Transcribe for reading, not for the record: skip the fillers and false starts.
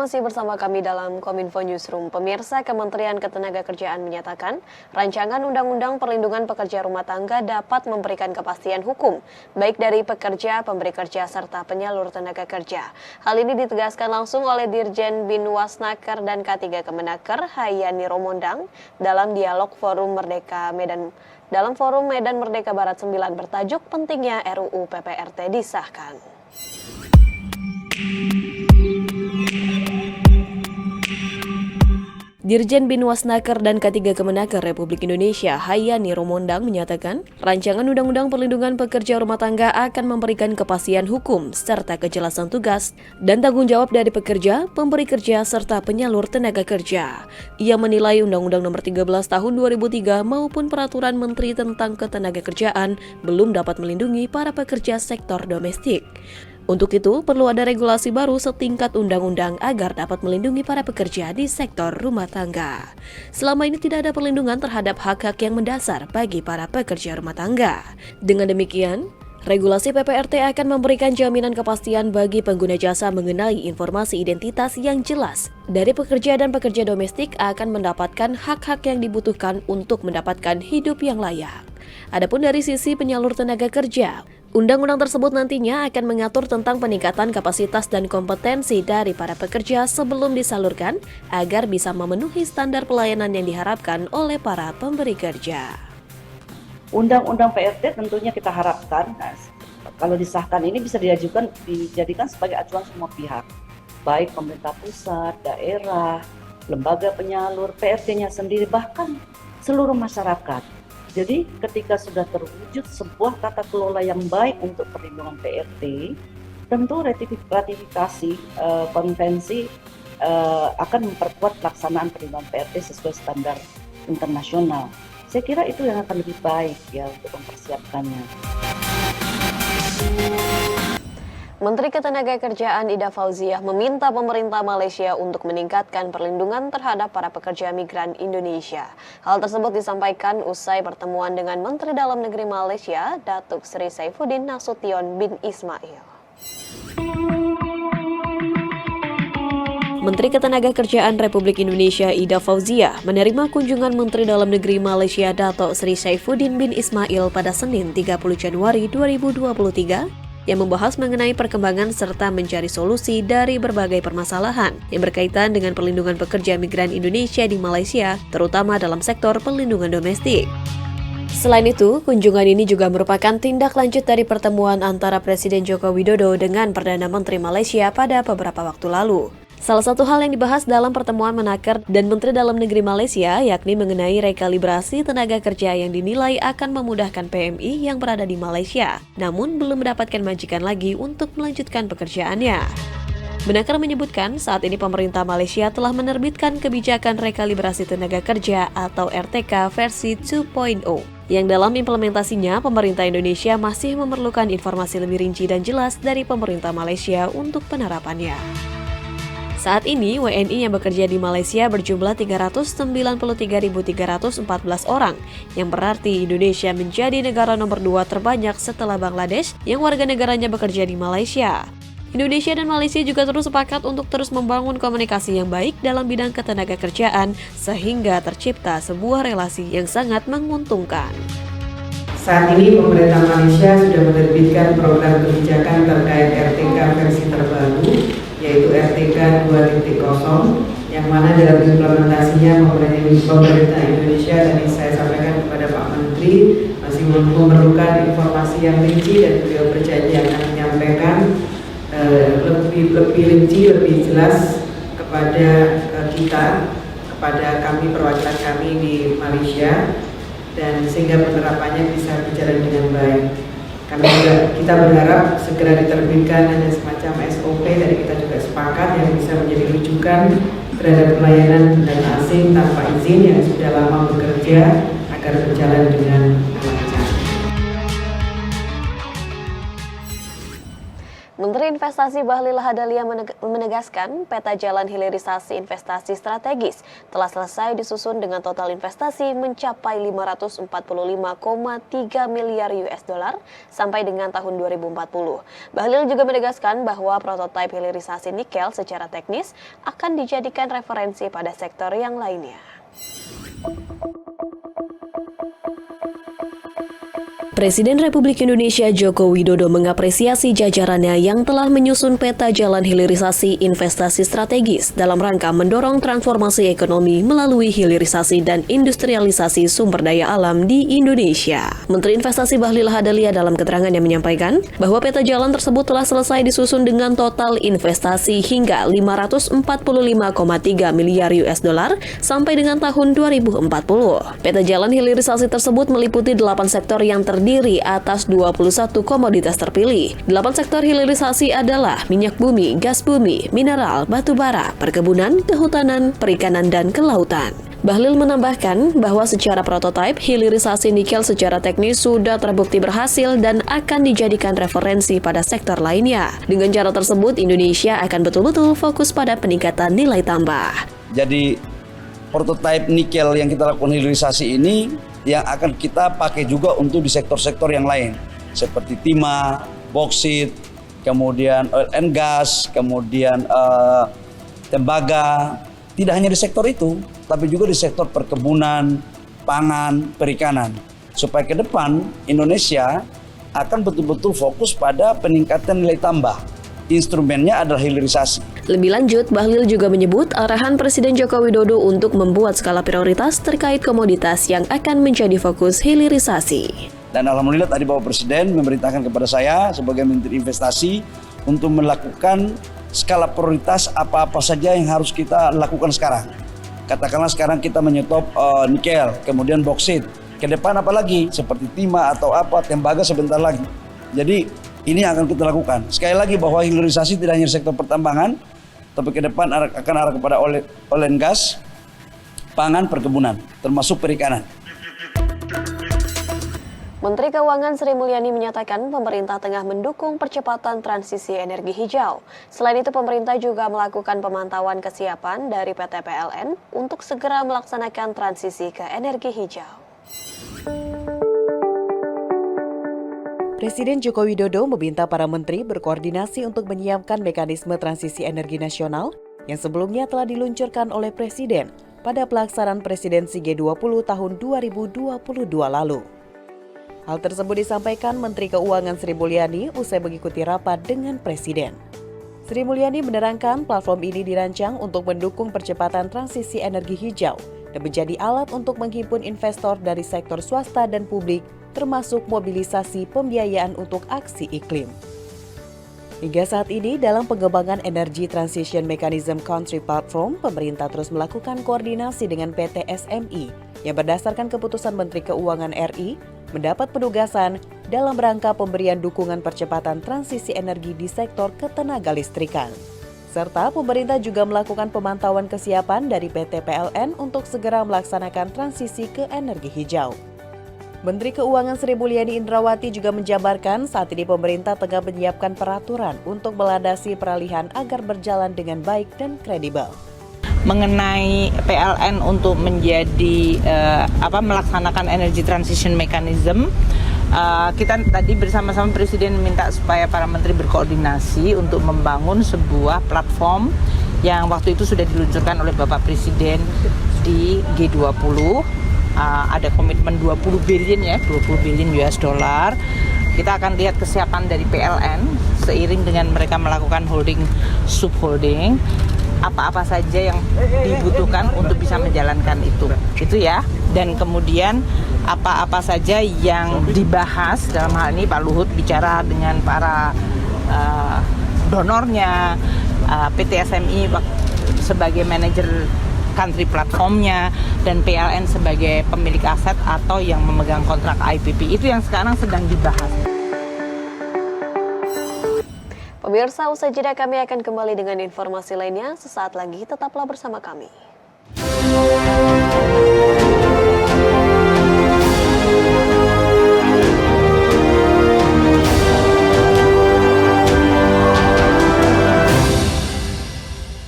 masih bersama kami dalam Kominfo Newsroom. Pemirsa, Kementerian Ketenagakerjaan menyatakan rancangan Undang-Undang Perlindungan Pekerja Rumah Tangga dapat memberikan kepastian hukum, baik dari pekerja, pemberi kerja, serta penyalur tenaga kerja. Hal ini ditegaskan langsung oleh Dirjen Binwasnaker dan K3 Kemenaker, Hayani Romondang, dalam dialog Forum Medan Merdeka Barat 9 bertajuk pentingnya RUU PPRT disahkan. Dirjen Binwasnaker dan K3 Kemenaker Republik Indonesia, Hayani Romondang, menyatakan rancangan Undang-Undang Perlindungan Pekerja Rumah Tangga akan memberikan kepastian hukum serta kejelasan tugas dan tanggung jawab dari pekerja, pemberi kerja, serta penyalur tenaga kerja. Ia menilai Undang-Undang Nomor 13 Tahun 2003 maupun Peraturan Menteri tentang Ketenagakerjaan belum dapat melindungi para pekerja sektor domestik. Untuk itu, perlu ada regulasi baru setingkat undang-undang agar dapat melindungi para pekerja di sektor rumah tangga. Selama ini tidak ada perlindungan terhadap hak-hak yang mendasar bagi para pekerja rumah tangga. Dengan demikian, regulasi PPRT akan memberikan jaminan kepastian bagi pengguna jasa mengenai informasi identitas yang jelas. Dari pekerja dan pekerja domestik akan mendapatkan hak-hak yang dibutuhkan untuk mendapatkan hidup yang layak. Adapun dari sisi penyalur tenaga kerja, undang-undang tersebut nantinya akan mengatur tentang peningkatan kapasitas dan kompetensi dari para pekerja sebelum disalurkan agar bisa memenuhi standar pelayanan yang diharapkan oleh para pemberi kerja. Undang-undang PRT tentunya kita harapkan, kalau disahkan ini bisa dijadikan sebagai acuan semua pihak, baik pemerintah pusat, daerah, lembaga penyalur, PRT-nya sendiri, bahkan seluruh masyarakat. Jadi ketika sudah terwujud sebuah tata kelola yang baik untuk perlindungan PRT, tentu ratifikasi konvensi akan memperkuat pelaksanaan perlindungan PRT sesuai standar internasional. Saya kira itu yang akan lebih baik ya untuk mempersiapkannya. Menteri Ketenagakerjaan Ida Fauziah meminta pemerintah Malaysia untuk meningkatkan perlindungan terhadap para pekerja migran Indonesia. Hal tersebut disampaikan usai pertemuan dengan Menteri Dalam Negeri Malaysia, Datuk Seri Saifuddin Nasution bin Ismail. Menteri Ketenagakerjaan Republik Indonesia Ida Fauziah menerima kunjungan Menteri Dalam Negeri Malaysia, Datuk Seri Saifuddin bin Ismail pada Senin 30 Januari 2023 yang membahas mengenai perkembangan serta mencari solusi dari berbagai permasalahan yang berkaitan dengan perlindungan pekerja migran Indonesia di Malaysia, terutama dalam sektor perlindungan domestik. Selain itu, kunjungan ini juga merupakan tindak lanjut dari pertemuan antara Presiden Joko Widodo dengan Perdana Menteri Malaysia pada beberapa waktu lalu. Salah satu hal yang dibahas dalam pertemuan Menaker dan Menteri Dalam Negeri Malaysia yakni mengenai rekalibrasi tenaga kerja yang dinilai akan memudahkan PMI yang berada di Malaysia, namun belum mendapatkan majikan lagi untuk melanjutkan pekerjaannya. Menaker menyebutkan saat ini pemerintah Malaysia telah menerbitkan kebijakan rekalibrasi tenaga kerja atau RTK versi 2.0, yang dalam implementasinya pemerintah Indonesia masih memerlukan informasi lebih rinci dan jelas dari pemerintah Malaysia untuk penerapannya. Saat ini, WNI yang bekerja di Malaysia berjumlah 393.314 orang, yang berarti Indonesia menjadi negara nomor 2 terbanyak setelah Bangladesh yang warga negaranya bekerja di Malaysia. Indonesia dan Malaysia juga terus sepakat untuk terus membangun komunikasi yang baik dalam bidang ketenagakerjaan sehingga tercipta sebuah relasi yang sangat menguntungkan. Saat ini pemerintah Malaysia sudah menerbitkan program kebijakan terkait RTK versi terbaru, yaitu RTK 2.0, yang mana dalam implementasinya pemerintah Indonesia, tadi saya sampaikan kepada Pak Menteri, masih memerlukan informasi yang rinci dan beliau berjanji akan menyampaikan lebih rinci, lebih jelas kepada kita, kepada kami, perwakilan kami di Malaysia, dan sehingga penerapannya bisa berjalan dengan baik. Kita berharap segera diterbitkan ada semacam SOP, dari kita juga sepakat yang bisa menjadi rujukan terhadap pelayanan tenaga asing tanpa izin yang sudah lama bekerja agar berjalan dengan lancar. Menteri Investasi Bahlil Lahadalia menegaskan peta jalan hilirisasi investasi strategis telah selesai disusun dengan total investasi mencapai 545,3 miliar US dollar sampai dengan tahun 2040. Bahlil juga menegaskan bahwa prototipe hilirisasi nikel secara teknis akan dijadikan referensi pada sektor yang lainnya. Presiden Republik Indonesia Joko Widodo mengapresiasi jajarannya yang telah menyusun peta jalan hilirisasi investasi strategis dalam rangka mendorong transformasi ekonomi melalui hilirisasi dan industrialisasi sumber daya alam di Indonesia. Menteri Investasi Bahlil Lahadalia dalam keterangannya menyampaikan bahwa peta jalan tersebut telah selesai disusun dengan total investasi hingga 545,3 miliar US dollar sampai dengan tahun 2040. Peta jalan hilirisasi tersebut meliputi 8 sektor yang terdiri atas 21 komoditas terpilih. 8 sektor hilirisasi adalah minyak bumi, gas bumi, mineral, batu bara, perkebunan, kehutanan, perikanan, dan kelautan. Bahlil menambahkan bahwa secara prototipe, hilirisasi nikel secara teknis sudah terbukti berhasil dan akan dijadikan referensi pada sektor lainnya. Dengan cara tersebut, Indonesia akan betul-betul fokus pada peningkatan nilai tambah. Jadi, prototipe nikel yang kita lakukan hilirisasi ini yang akan kita pakai juga untuk di sektor-sektor yang lain seperti timah, boksit, kemudian oil and gas, kemudian tembaga. Tidak hanya di sektor itu, tapi juga di sektor perkebunan, pangan, perikanan. Supaya ke depan Indonesia akan betul-betul fokus pada peningkatan nilai tambah. Instrumennya adalah hilirisasi. Lebih lanjut, Bahlil juga menyebut arahan Presiden Joko Widodo untuk membuat skala prioritas terkait komoditas yang akan menjadi fokus hilirisasi. Dan alhamdulillah tadi Bapak Presiden memerintahkan kepada saya sebagai Menteri Investasi untuk melakukan skala prioritas apa-apa saja yang harus kita lakukan sekarang. Katakanlah sekarang kita menyetop nikel, kemudian boksit. Ke depan apa lagi? Seperti timah atau apa, tembaga sebentar lagi. Jadi ini akan kita lakukan. Sekali lagi bahwa hilirisasi tidak hanya sektor pertambangan, tapi ke depan akan arah kepada oil and gas, pangan, perkebunan, termasuk perikanan. Menteri Keuangan Sri Mulyani menyatakan pemerintah tengah mendukung percepatan transisi energi hijau. Selain itu, pemerintah juga melakukan pemantauan kesiapan dari PT PLN untuk segera melaksanakan transisi ke energi hijau. Presiden Joko Widodo meminta para menteri berkoordinasi untuk menyiapkan mekanisme transisi energi nasional yang sebelumnya telah diluncurkan oleh Presiden pada pelaksanaan Presidensi G20 tahun 2022 lalu. Hal tersebut disampaikan Menteri Keuangan Sri Mulyani usai mengikuti rapat dengan Presiden. Sri Mulyani menerangkan platform ini dirancang untuk mendukung percepatan transisi energi hijau dan menjadi alat untuk menghimpun investor dari sektor swasta dan publik termasuk mobilisasi pembiayaan untuk aksi iklim. Hingga saat ini, dalam pengembangan Energy Transition Mechanism Country Platform, pemerintah terus melakukan koordinasi dengan PT SMI yang berdasarkan keputusan Menteri Keuangan RI mendapat penugasan dalam rangka pemberian dukungan percepatan transisi energi di sektor ketenagalistrikan. Serta pemerintah juga melakukan pemantauan kesiapan dari PT PLN untuk segera melaksanakan transisi ke energi hijau. Menteri Keuangan Sri Mulyani Indrawati juga menjabarkan saat ini pemerintah tengah menyiapkan peraturan untuk melandasi peralihan agar berjalan dengan baik dan kredibel. Mengenai PLN untuk menjadi melaksanakan Energy Transition Mechanism, kita tadi bersama-sama Presiden minta supaya para menteri berkoordinasi untuk membangun sebuah platform yang waktu itu sudah diluncurkan oleh Bapak Presiden di G20. Ada komitmen 20 billion US dollar. Kita akan lihat kesiapan dari PLN seiring dengan mereka melakukan holding subholding, apa-apa saja yang dibutuhkan untuk bisa menjalankan itu ya. Dan kemudian apa-apa saja yang dibahas, dalam hal ini Pak Luhut bicara dengan para donornya, PT SMI sebagai manajer country platformnya, dan PLN sebagai pemilik aset atau yang memegang kontrak IPP. Itu yang sekarang sedang dibahas. Pemirsa, usai jeda kami akan kembali dengan informasi lainnya. Sesaat lagi tetaplah bersama kami.